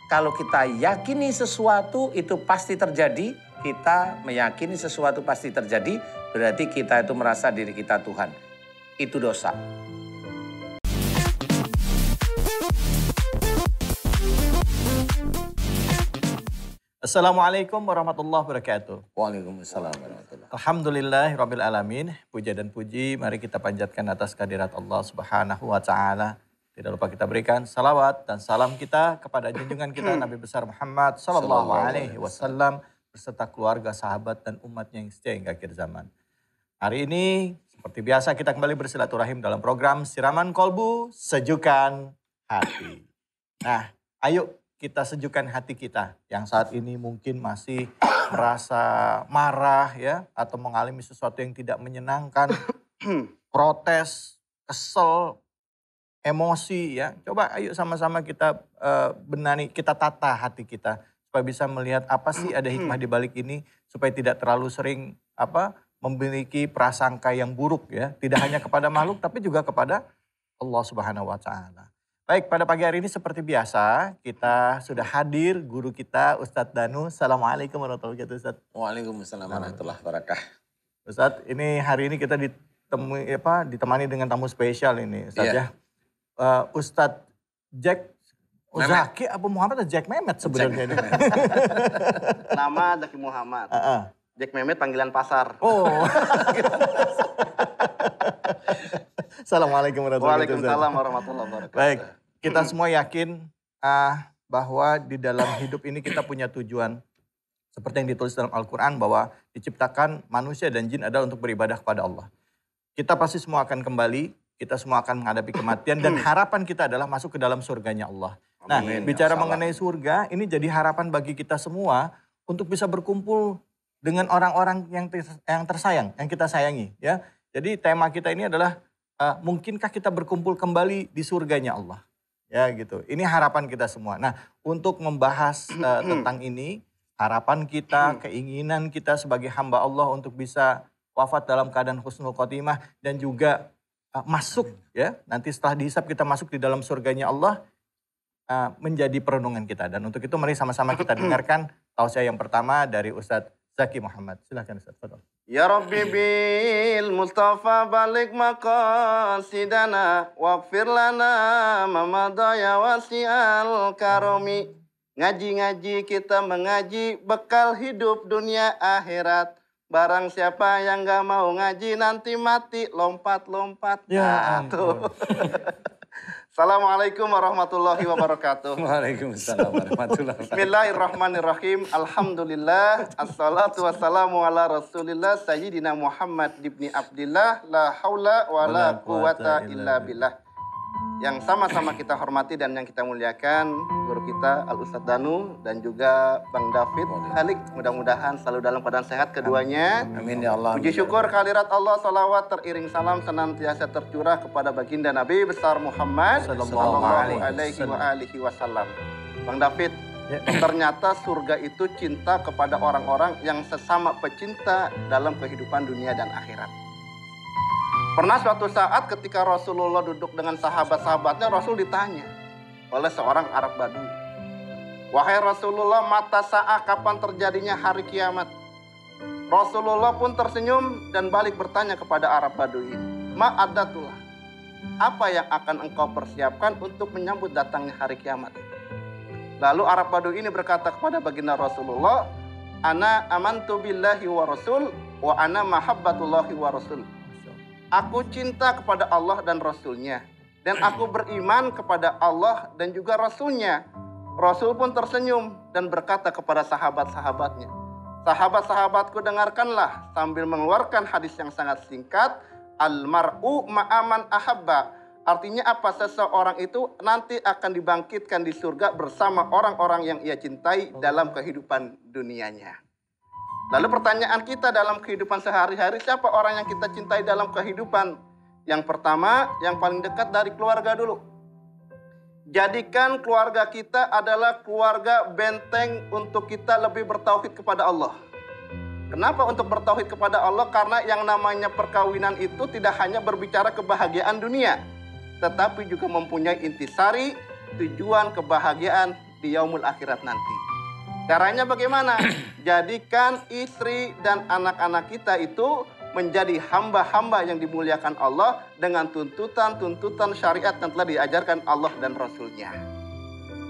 Kalau kita yakini sesuatu itu pasti terjadi, kita meyakini sesuatu pasti terjadi, berarti kita itu merasa diri kita Tuhan. Itu dosa. Assalamualaikum warahmatullahi wabarakatuh. Waalaikumsalam warahmatullahi wabarakatuh. Alhamdulillahirabbil alamin. Puja dan puji mari kita panjatkan atas kehadirat Allah Subhanahu wa taala. Tidak lupa kita berikan salawat dan salam kita kepada junjungan kita Nabi besar Muhammad sallallahu alaihi wasallam beserta keluarga, sahabat dan umatnya yang setia hingga akhir zaman. Hari ini seperti biasa kita kembali bersilaturahim dalam program Siraman Kolbu Sejukan Hati. Nah, ayo kita sejukkan hati kita yang saat ini mungkin masih merasa marah ya atau mengalami sesuatu yang tidak menyenangkan, protes, kesel, emosi ya. Coba ayo sama-sama kita benahi, kita tata hati kita supaya bisa melihat apa sih ada hikmah di balik ini supaya tidak terlalu sering memiliki prasangka yang buruk ya, tidak hanya kepada makhluk tapi juga kepada Allah Subhanahu wa taala. Baik, pada pagi hari ini seperti biasa, kita sudah hadir guru kita Ustadz Danu. Assalamualaikum warahmatullahi wabarakatuh, Ustadz. Waalaikumsalam warahmatullahi wabarakatuh. Ustadz, ini hari ini kita ditemani dengan tamu spesial ini, Ustadz ya. Ustadz Jack Zaki apa Muhammad atau Jack Mehmet sebenarnya ini? Nama Zaki Muhammad. Jack Mehmet panggilan pasar. Oh. Assalamualaikum warahmatullahi wabarakatuh. Waalaikumsalam warahmatullahi wabarakatuh. Baik, kita semua yakin bahwa di dalam hidup ini kita punya tujuan. Seperti yang ditulis dalam Al-Quran bahwa diciptakan manusia dan jin adalah untuk beribadah kepada Allah. Kita pasti semua akan kembali, kita semua akan menghadapi kematian dan harapan kita adalah masuk ke dalam surganya Allah. Nah, bicara mengenai surga, ini jadi harapan bagi kita semua untuk bisa berkumpul dengan orang-orang yang tersayang, yang kita sayangi. Ya, jadi tema kita ini adalah mungkinkah kita berkumpul kembali di surganya Allah? Ya gitu, ini harapan kita semua. Nah, untuk membahas tentang ini, harapan kita, keinginan kita sebagai hamba Allah untuk bisa wafat dalam keadaan husnul khotimah dan juga masuk ya, nanti setelah dihisab kita masuk di dalam surganya Allah menjadi perenungan kita. Dan untuk itu mari sama-sama kita dengarkan tausiah yang pertama dari Ustadz Zaki Muhammad. Silakan Ustadz. Fadhol. Ya Rabbi bil Mustafa balik maqasidana waghfir lana ma madaya wasi'al karomi. Ngaji-ngaji kita mengaji bekal hidup dunia akhirat. Barang siapa yang gak mau ngaji nanti mati lompat-lompat. Ya tuh. Assalamualaikum warahmatullahi wabarakatuh. Waalaikumsalam warahmatullahi wabarakatuh. Bismillahirrahmanirrahim. Alhamdulillah. Assalatu wassalamu ala rasulillah Sayyidina Muhammad ibni Abdillah. La haula wa la quwata illa billah. Yang sama-sama kita hormati dan yang kita muliakan guru kita Al-Ustadz Danu dan juga Bang David Khalik. Mudah-mudahan selalu dalam keadaan sehat keduanya. Amin ya Allah. Puji syukur kehadirat Allah, salawat teriring salam senantiasa tercurah kepada baginda Nabi besar Muhammad sallallahu alaihi wasallam. Bang David, ternyata surga itu cinta kepada orang-orang yang sesama pecinta dalam kehidupan dunia dan akhirat. Pernah suatu saat ketika Rasulullah duduk dengan sahabat-sahabatnya, Rasul ditanya oleh seorang Arab Badui. Wahai Rasulullah, mata sa'ah kapan terjadinya hari kiamat? Rasulullah pun tersenyum dan balik bertanya kepada Arab Badui. Ma'adatullah, apa yang akan engkau persiapkan untuk menyambut datangnya hari kiamat? Lalu Arab Badui ini berkata kepada baginda Rasulullah, Ana amantu billahi wa rasul wa ana mahabbatullahi wa rasul. Aku cinta kepada Allah dan Rasulnya. Dan aku beriman kepada Allah dan juga Rasulnya. Rasul pun tersenyum dan berkata kepada sahabat-sahabatnya. Sahabat-sahabatku dengarkanlah sambil mengeluarkan hadis yang sangat singkat. Al-mar'u ma'aman ahabba. Artinya apa? Seseorang itu nanti akan dibangkitkan di surga bersama orang-orang yang ia cintai dalam kehidupan dunianya. Lalu pertanyaan kita dalam kehidupan sehari-hari, siapa orang yang kita cintai dalam kehidupan? Yang pertama, yang paling dekat dari keluarga dulu. Jadikan keluarga kita adalah keluarga benteng untuk kita lebih bertauhid kepada Allah. Kenapa untuk bertauhid kepada Allah? Karena yang namanya perkawinan itu tidak hanya berbicara kebahagiaan dunia, tetapi juga mempunyai intisari, tujuan kebahagiaan di yaumul akhirat nanti. Caranya bagaimana? Jadikan istri dan anak-anak kita itu menjadi hamba-hamba yang dimuliakan Allah dengan tuntutan-tuntutan syariat yang telah diajarkan Allah dan Rasul-Nya.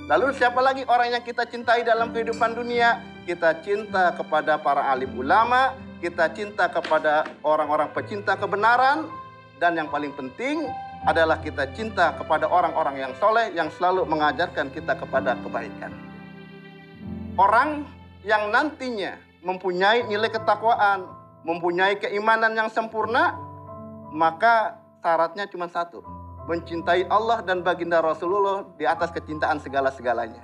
Lalu siapa lagi orang yang kita cintai dalam kehidupan dunia? Kita cinta kepada para alim ulama, kita cinta kepada orang-orang pecinta kebenaran, dan yang paling penting adalah kita cinta kepada orang-orang yang soleh yang selalu mengajarkan kita kepada kebaikan. Orang yang nantinya mempunyai nilai ketakwaan, mempunyai keimanan yang sempurna, maka syaratnya cuma satu. Mencintai Allah dan baginda Rasulullah di atas kecintaan segala-segalanya.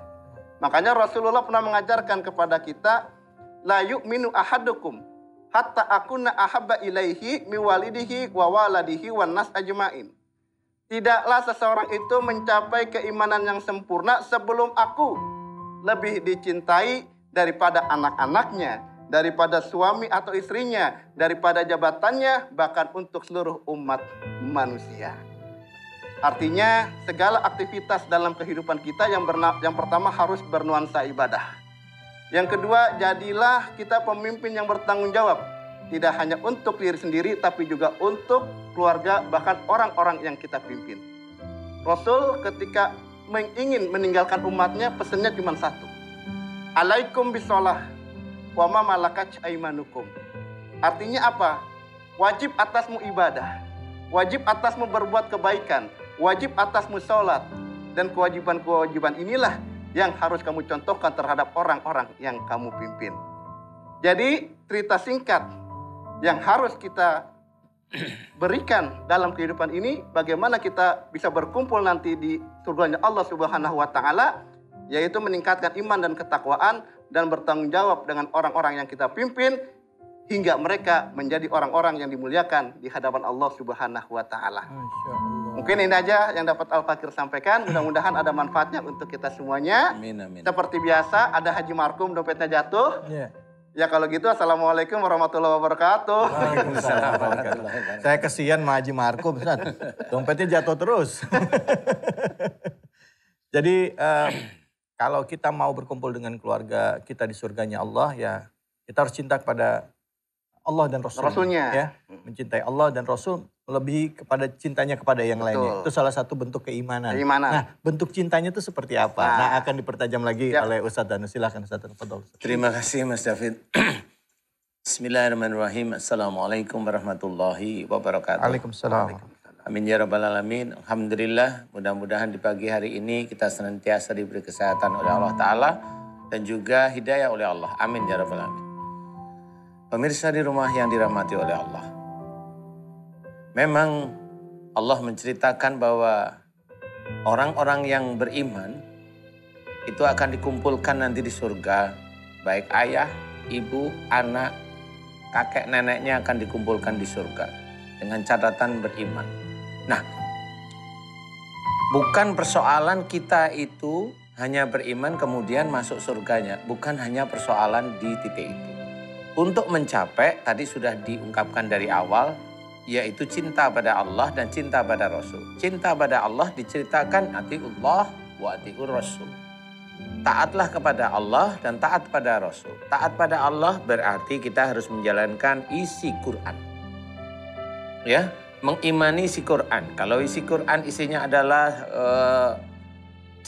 Makanya Rasulullah pernah mengajarkan kepada kita, la yu'minu ahadukum hatta akuna ahabba ilaihi miwalidihi wa waladihi wan nas ajmain. Tidaklah seseorang itu mencapai keimanan yang sempurna sebelum aku lebih dicintai daripada anak-anaknya, daripada suami atau istrinya, daripada jabatannya, bahkan untuk seluruh umat manusia. Artinya segala aktivitas dalam kehidupan kita yang pertama harus bernuansa ibadah. Yang kedua, jadilah kita pemimpin yang bertanggung jawab. Tidak hanya untuk diri sendiri, tapi juga untuk keluarga, bahkan orang-orang yang kita pimpin. Rasul ketika ingin meninggalkan umatnya, pesannya cuma satu. Alaikum bisolah wa ma malakat aimanukum. Artinya apa? Wajib atasmu ibadah. Wajib atasmu berbuat kebaikan. Wajib atasmu sholat. Dan kewajiban-kewajiban inilah yang harus kamu contohkan terhadap orang-orang yang kamu pimpin. Jadi cerita singkat yang harus kita berikan dalam kehidupan ini, bagaimana kita bisa berkumpul nanti di surganya Allah Subhanahu wa Ta'ala, yaitu meningkatkan iman dan ketakwaan dan bertanggung jawab dengan orang-orang yang kita pimpin hingga mereka menjadi orang-orang yang dimuliakan di hadapan Allah Subhanahu wa Ta'ala. Mungkin ini aja yang dapat Al-Fakir sampaikan. Mudah-mudahan ada manfaatnya untuk kita semuanya. Amin, amin. Seperti biasa, ada Haji Markum dompetnya jatuh. Ya kalau gitu, Assalamualaikum warahmatullahi wabarakatuh. Waalaikumsalam warahmatullahi wabarakatuh. Saya kesian sama Haji Markum, dompetnya jatuh terus. Jadi kalau kita mau berkumpul dengan keluarga kita di surganya Allah, ya kita harus cinta kepada Allah dan Rasulnya. Ya, mencintai Allah dan Rasul lebih kepada cintanya kepada yang lainnya. Itu salah satu bentuk keimanan. Nah, bentuk cintanya itu seperti apa? Nah, akan dipertajam lagi oleh Ustadz Danu. Silakan Ustadz Danu. Terima kasih Mas David. Bismillahirrahmanirrahim. Assalamualaikum warahmatullahi wabarakatuh. Waalaikumsalam. Amin ya rabbal alamin. Alhamdulillah, mudah-mudahan di pagi hari ini kita senantiasa diberi kesehatan oleh Allah Ta'ala dan juga hidayah oleh Allah. Amin ya rabbal alamin. Pemirsa di rumah yang dirahmati oleh Allah. Memang Allah menceritakan bahwa orang-orang yang beriman itu akan dikumpulkan nanti di surga. Baik ayah, ibu, anak, kakek, neneknya akan dikumpulkan di surga. Dengan catatan beriman. Nah, bukan persoalan kita itu hanya beriman kemudian masuk surganya. Bukan hanya persoalan di titik itu. Untuk mencapai, tadi sudah diungkapkan dari awal, yaitu cinta pada Allah dan cinta pada Rasul. Cinta pada Allah diceritakan atiullah wa atiur Rasul. Taatlah kepada Allah dan taat pada Rasul. Taat pada Allah berarti kita harus menjalankan isi Quran. Ya, mengimani isi Quran. Kalau isi Quran isinya adalah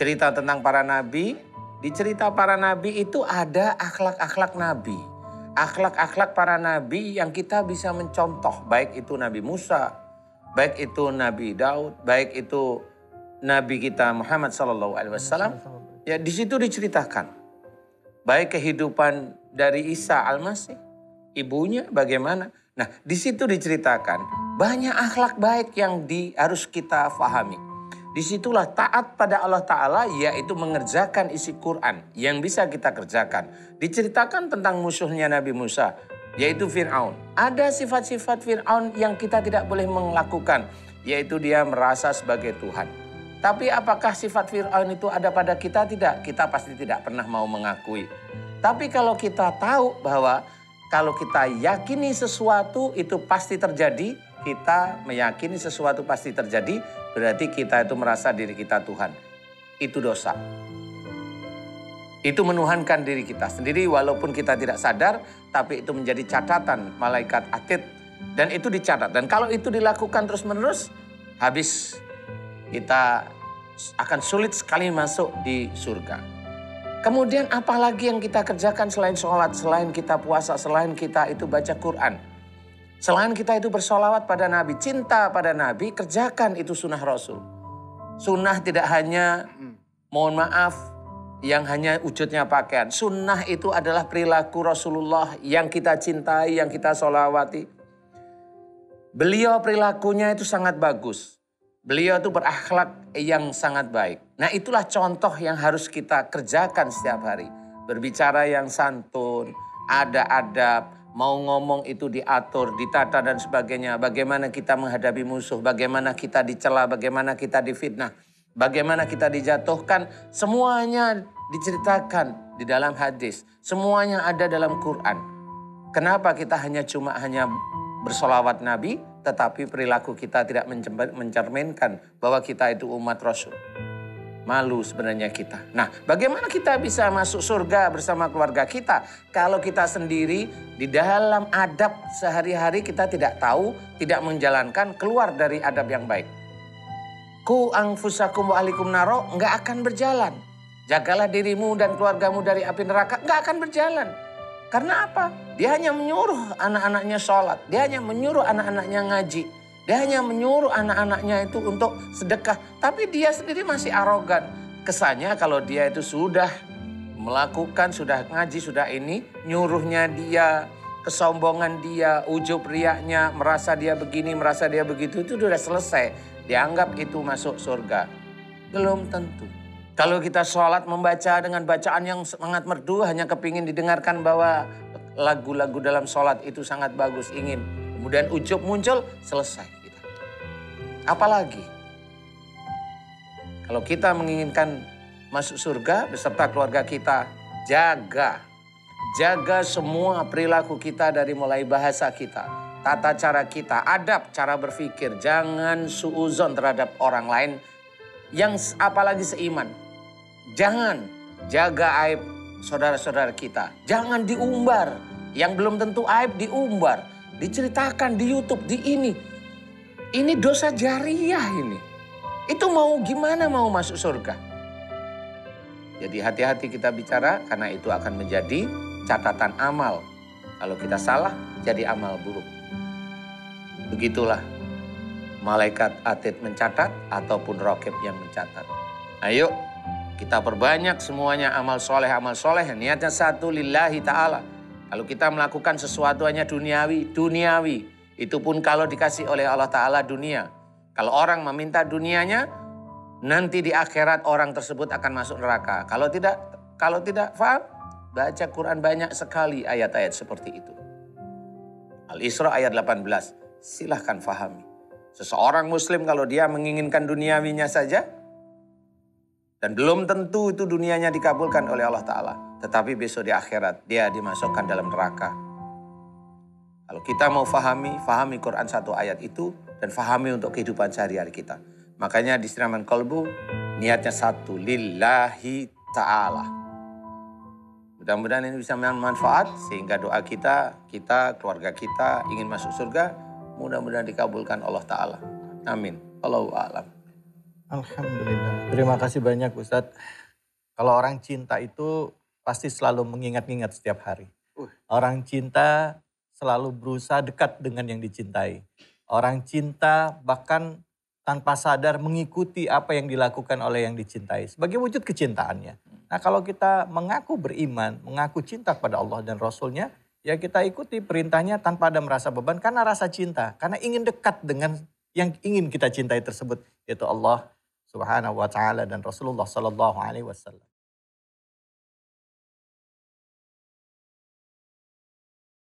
cerita tentang para nabi, di cerita para nabi itu ada akhlak-akhlak nabi. Akhlak-akhlak para nabi yang kita bisa mencontoh. Baik itu Nabi Musa, baik itu Nabi Daud, baik itu Nabi kita Muhammad SAW. Ya di situ diceritakan. Baik kehidupan dari Isa Al-Masih, ibunya bagaimana. Nah di situ diceritakan banyak akhlak baik yang harus kita fahami. Disitulah taat pada Allah Ta'ala yaitu mengerjakan isi Quran yang bisa kita kerjakan. Diceritakan tentang musuhnya Nabi Musa yaitu Fir'aun. Ada sifat-sifat Fir'aun yang kita tidak boleh melakukan yaitu dia merasa sebagai Tuhan. Tapi apakah sifat Fir'aun itu ada pada kita? Tidak. Kita pasti tidak pernah mau mengakui. Tapi kalau kita tahu bahwa kalau kita yakini sesuatu itu pasti terjadi, kita meyakini sesuatu pasti terjadi, berarti kita itu merasa diri kita Tuhan. Itu dosa. Itu menuhankan diri kita sendiri walaupun kita tidak sadar, tapi itu menjadi catatan malaikat atid dan itu dicatat. Dan kalau itu dilakukan terus-menerus, habis kita akan sulit sekali masuk di surga. Kemudian apalagi yang kita kerjakan selain sholat, selain kita puasa, selain kita itu baca Quran. Selain kita itu bersolawat pada Nabi, cinta pada Nabi, kerjakan itu sunnah Rasul. Sunnah tidak hanya, mohon maaf, yang hanya wujudnya pakaian. Sunnah itu adalah perilaku Rasulullah yang kita cintai, yang kita solawati. Beliau perilakunya itu sangat bagus. Beliau itu berakhlak yang sangat baik. Nah itulah contoh yang harus kita kerjakan setiap hari. Berbicara yang santun, ada adab, mau ngomong itu diatur, ditata dan sebagainya. Bagaimana kita menghadapi musuh, bagaimana kita dicela, bagaimana kita difitnah, bagaimana kita dijatuhkan. Semuanya diceritakan di dalam hadis. Semuanya ada dalam Quran. Kenapa kita hanya bersolawat Nabi, tetapi perilaku kita tidak mencerminkan bahwa kita itu umat Rasul. Malu sebenarnya kita. Nah, bagaimana kita bisa masuk surga bersama keluarga kita kalau kita sendiri di dalam adab sehari-hari kita tidak tahu, tidak menjalankan, keluar dari adab yang baik. Ku anfusakum wa ahlikum naro, nggak akan berjalan. Jagalah dirimu dan keluargamu dari api neraka, nggak akan berjalan. Karena apa? Dia hanya menyuruh anak-anaknya sholat. Dia hanya menyuruh anak-anaknya ngaji. Dia hanya menyuruh anak-anaknya itu untuk sedekah. Tapi dia sendiri masih arogan. Kesannya kalau dia itu sudah melakukan, sudah ngaji, sudah ini. Nyuruhnya dia, kesombongan dia, ujub riaknya, merasa dia begini, merasa dia begitu. Itu sudah selesai. Dianggap itu masuk surga. Belum tentu. Kalau kita sholat membaca dengan bacaan yang sangat merdu, hanya kepingin didengarkan bahwa lagu-lagu dalam sholat itu sangat bagus, ingin. Kemudian ujub muncul, selesai kita. Apalagi kalau kita menginginkan masuk surga beserta keluarga kita, jaga semua perilaku kita dari mulai bahasa kita, tata cara kita, adab, cara berpikir. Jangan suuzon terhadap orang lain yang apalagi seiman. Jangan jaga aib saudara-saudara kita. Jangan diumbar. Yang belum tentu aib diumbar. Diceritakan di YouTube, di ini. Ini dosa jariah ini. Itu mau gimana mau masuk surga? Jadi hati-hati kita bicara karena itu akan menjadi catatan amal. Kalau kita salah jadi amal buruk. Begitulah malaikat atid mencatat ataupun raqib yang mencatat. Ayo kita perbanyak semuanya amal soleh. Niatnya satu, lillahi ta'ala. Kalau kita melakukan sesuatu hanya duniawi. Itu pun kalau dikasih oleh Allah Ta'ala dunia. Kalau orang meminta dunianya, nanti di akhirat orang tersebut akan masuk neraka. Kalau tidak paham, baca Quran banyak sekali ayat-ayat seperti itu. Al-Isra ayat 18, silahkan fahami. Seseorang muslim kalau dia menginginkan duniawinya saja, dan belum tentu itu dunianya dikabulkan oleh Allah Ta'ala. Tetapi besok di akhirat dia dimasukkan dalam neraka. Kalau kita mau fahami Quran satu ayat itu. Dan fahami untuk kehidupan sehari-hari kita. Makanya di siraman kolbu niatnya satu. Lillahi ta'ala. Mudah-mudahan ini bisa bermanfaat. Sehingga doa kita, keluarga kita ingin masuk surga. Mudah-mudahan dikabulkan Allah Ta'ala. Amin. Allahu a'lam. Alhamdulillah. Terima kasih banyak Ustadz. Kalau orang cinta itu pasti selalu mengingat-ingat setiap hari. Orang cinta selalu berusaha dekat dengan yang dicintai. Orang cinta bahkan tanpa sadar mengikuti apa yang dilakukan oleh yang dicintai. Sebagai wujud kecintaannya. Nah kalau kita mengaku beriman, mengaku cinta kepada Allah dan Rasulnya, ya kita ikuti perintahnya tanpa ada merasa beban karena rasa cinta. Karena ingin dekat dengan yang ingin kita cintai tersebut. Yaitu Allah Subhanahu wa ta'ala dan Rasulullah sallallahu alaihi wasallam.